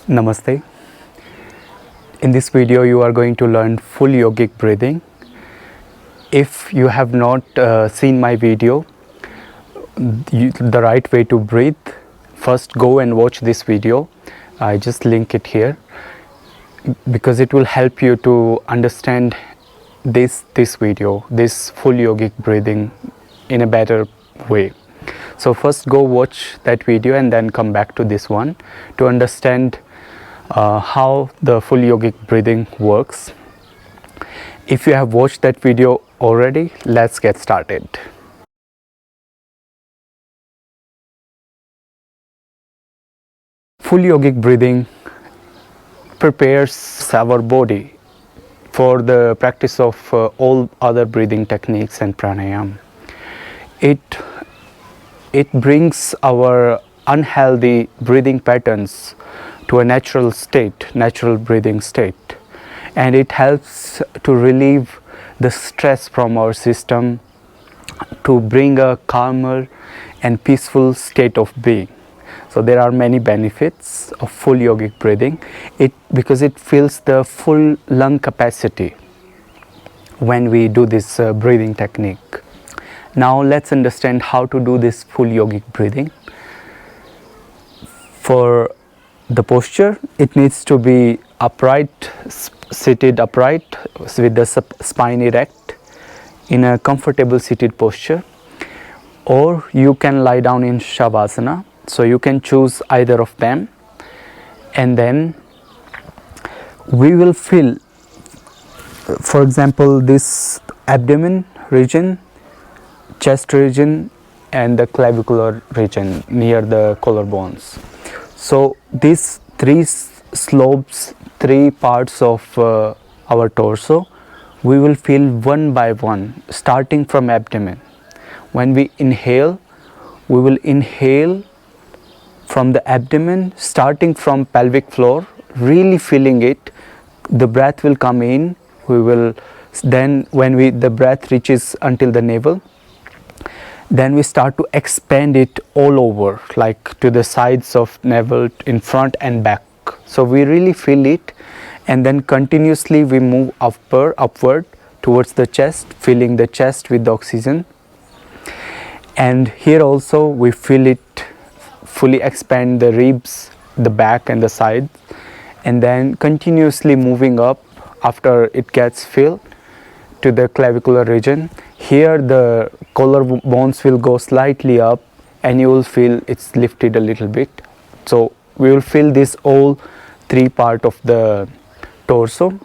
Namaste. In this video you are going to learn full yogic breathing. If you have not seen my video, the right way to breathe, first go and watch this video. I just link it here because it will help you to understand this video, this full yogic breathing in a better way. So first go watch that video and then come back to this one to understand how the full yogic breathing works. If you have watched that video already, let's get started. Full yogic breathing prepares our body for the practice of all other breathing techniques and pranayama. It brings our unhealthy breathing patterns to a natural state, natural breathing state, and it helps to relieve the stress from our system, to bring a calmer and peaceful state of being. So there are many benefits of full yogic breathing because it fills the full lung capacity when we do this breathing technique. Now let's understand how to do this full yogic breathing. For the posture, it needs to be upright, seated upright with the spine erect in a comfortable seated posture, or you can lie down in Shavasana. So you can choose either of them, and then we will feel, for example, this abdomen region, chest region, and the clavicular region near the collarbones. So these three slopes, three parts of our torso, we will feel one by one, starting from abdomen. When we inhale, we will inhale from the abdomen, starting from pelvic floor, really feeling it. The breath will come in. We will then, when the breath reaches until the navel, then we start to expand it all over, like to the sides of navel, in front and back. So we really feel it, and then continuously we move upward towards the chest, filling the chest with the oxygen. And here also we feel it fully expand the ribs, the back and the sides, and then continuously moving up after it gets filled to the clavicular region. Here the collarbones will go slightly up and you will feel it's lifted a little bit. So we will feel this all three part of the torso.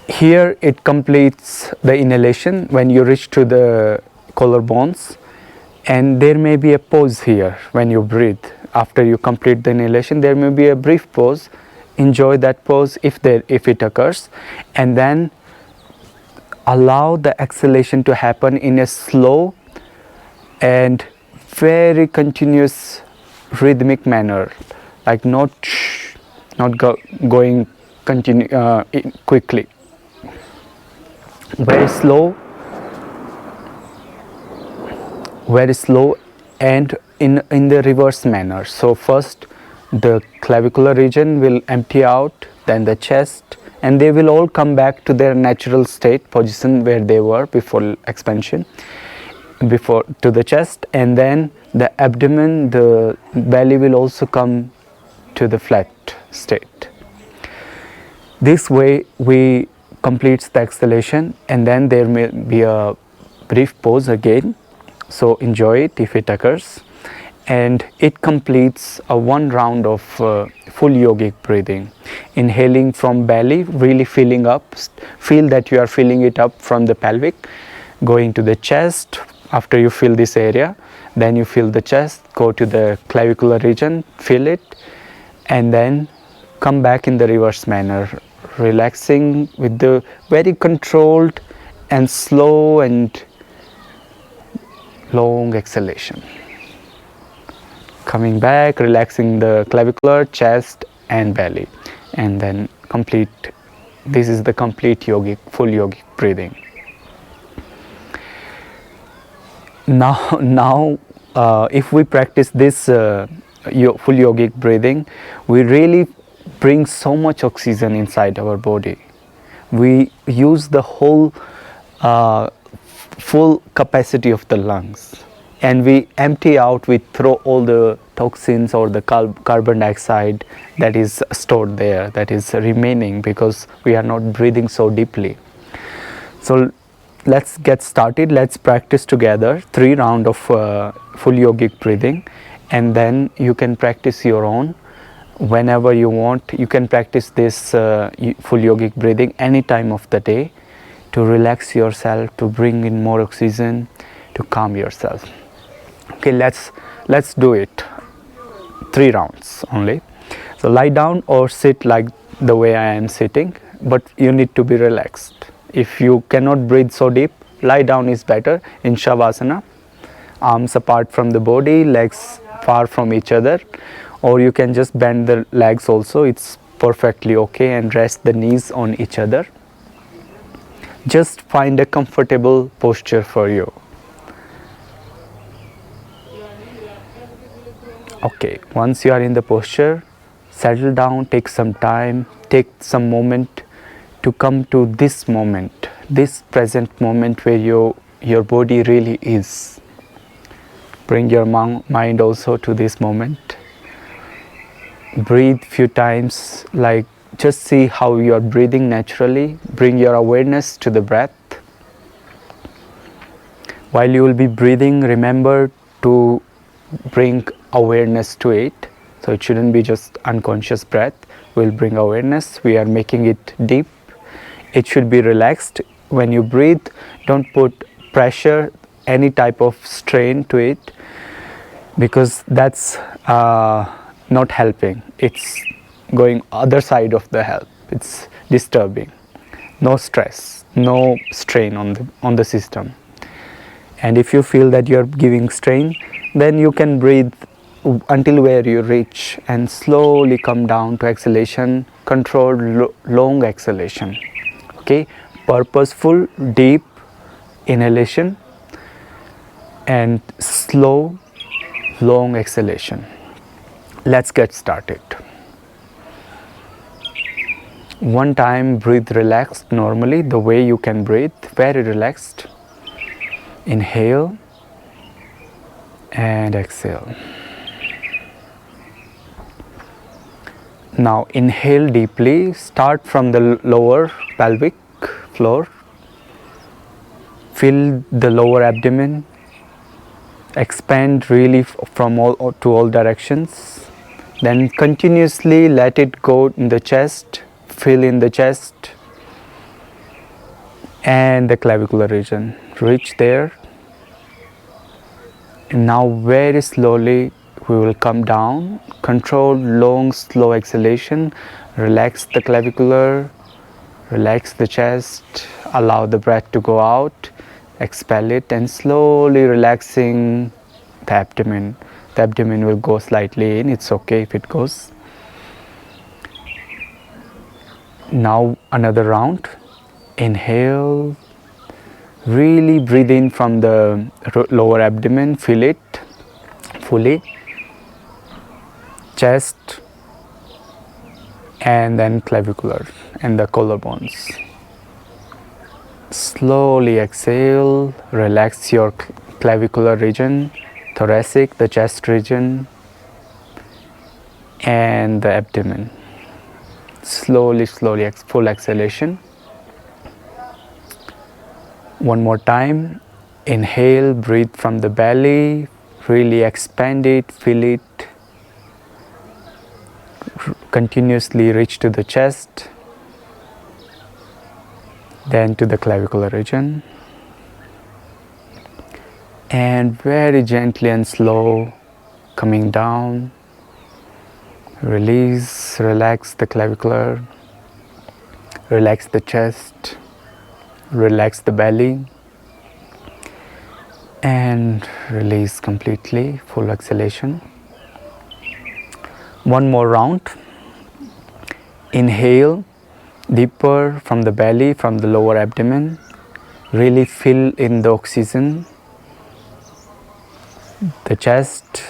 Here it completes the inhalation when you reach to the collarbones, and there may be a pause here when you breathe. After you complete the inhalation, there may be a brief pause. Enjoy that pause if it occurs, and then allow the exhalation to happen in a slow and very continuous rhythmic manner, like not going quickly. Very slow and in the reverse manner. So first the clavicular region will empty out, then the chest, and they will all come back to their natural state position where they were before expansion, before to the chest, and then the abdomen, the belly will also come to the flat state. This way we completes the exhalation, and then there may be a brief pause again. So enjoy it if it occurs, and it completes a one round of full yogic breathing. Inhaling from belly, really filling up, feel that you are filling it up from the pelvic, going to the chest. After you fill this area, then you fill the chest, go to the clavicular region, feel it, and then come back in the reverse manner, relaxing with the very controlled and slow and long exhalation. Coming back, relaxing the clavicular, chest and belly, and then complete. This is the complete full yogic breathing. Now if we practice this full yogic breathing, we really bring so much oxygen inside our body. We use the whole full capacity of the lungs, and we empty out, we throw all the toxins or the carbon dioxide that is stored there, that is remaining because we are not breathing so deeply. So let's get started. Let's practice together 3 rounds of full yogic breathing, and then you can practice your own whenever you want. You can practice this full yogic breathing any time of the day to relax yourself, to bring in more oxygen, to calm yourself. Okay, let's do it. 3 rounds only. So lie down or sit like the way I am sitting, but you need to be relaxed. If you cannot breathe so deep, lie down is better in Shavasana. Arms apart from the body, legs far from each other, or you can just bend the legs also, it's perfectly okay, and rest the knees on each other. Just find a comfortable posture for you. Okay, once you are in the posture, settle down, take some time, take some moment to come to this moment, this present moment where your body really is. Bring your mind also to this moment. Breathe few times, like just see how you are breathing naturally. Bring your awareness to the breath. While you will be breathing, remember to bring awareness to it. So it shouldn't be just unconscious breath. We'll bring awareness. We are making it deep. It should be relaxed. When you breathe, don't put pressure, any type of strain to it, because that's not helping. It's going other side of the help. It's disturbing. No stress, no strain on the system. And if you feel that you are giving strain, then you can breathe until where you reach and slowly come down to exhalation, controlled long exhalation. Okay, purposeful deep inhalation and slow long exhalation. Let's get started. One time breathe relaxed normally, the way you can breathe, very relaxed. Inhale and exhale. Now inhale deeply, start from the lower pelvic floor. Fill the lower abdomen, expand really from all to all directions. Then continuously let it go in the chest, fill in the chest and the clavicular region. Reach there. And now very slowly we will come down. Control long slow exhalation. Relax the clavicular, relax the chest, allow the breath to go out, expel it, and slowly relaxing the abdomen. The abdomen will go slightly in, it's okay if it goes. Now another round. Inhale, really breathe in from the lower abdomen, feel it fully, chest and then clavicular and the collarbones. Slowly exhale, relax your clavicular region, thoracic, the chest region and the abdomen. Slowly, full exhalation. One more time. Inhale, breathe from the belly, really expand it, feel it. Continuously reach to the chest, then to the clavicular region, and very gently and slow coming down. Release, relax the clavicular, relax the chest, relax the belly, and release completely, full exhalation. One more round. Inhale deeper from the belly, from the lower abdomen. Really fill in the oxygen, the chest,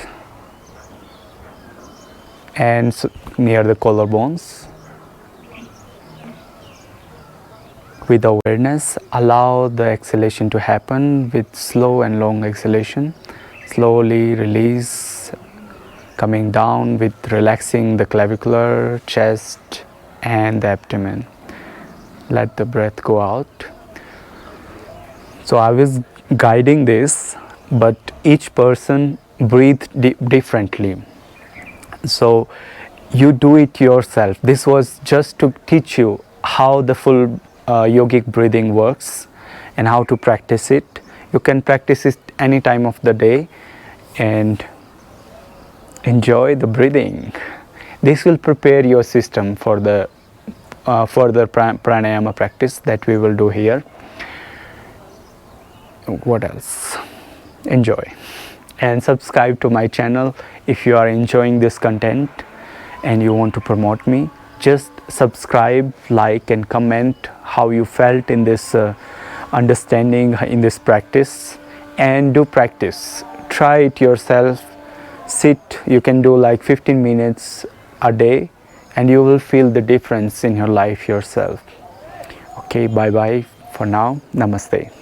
and near the collarbones. With awareness, allow the exhalation to happen with slow and long exhalation. Slowly release, coming down with relaxing the clavicular, chest and the abdomen. Let the breath go out. So I was guiding this, but each person breathed differently. So you do it yourself. This was just to teach you how the full yogic breathing works and how to practice it. You can practice it any time of the day and enjoy the breathing. This will prepare your system for the further pranayama practice that we will do here. What else? Enjoy and subscribe to my channel if you are enjoying this content and you want to promote me. Just subscribe, like and comment how you felt in this understanding, in this practice, and do practice. Try it yourself. Sit, you can do like 15 minutes a day and you will feel the difference in your life yourself. Okay, bye bye for now. Namaste.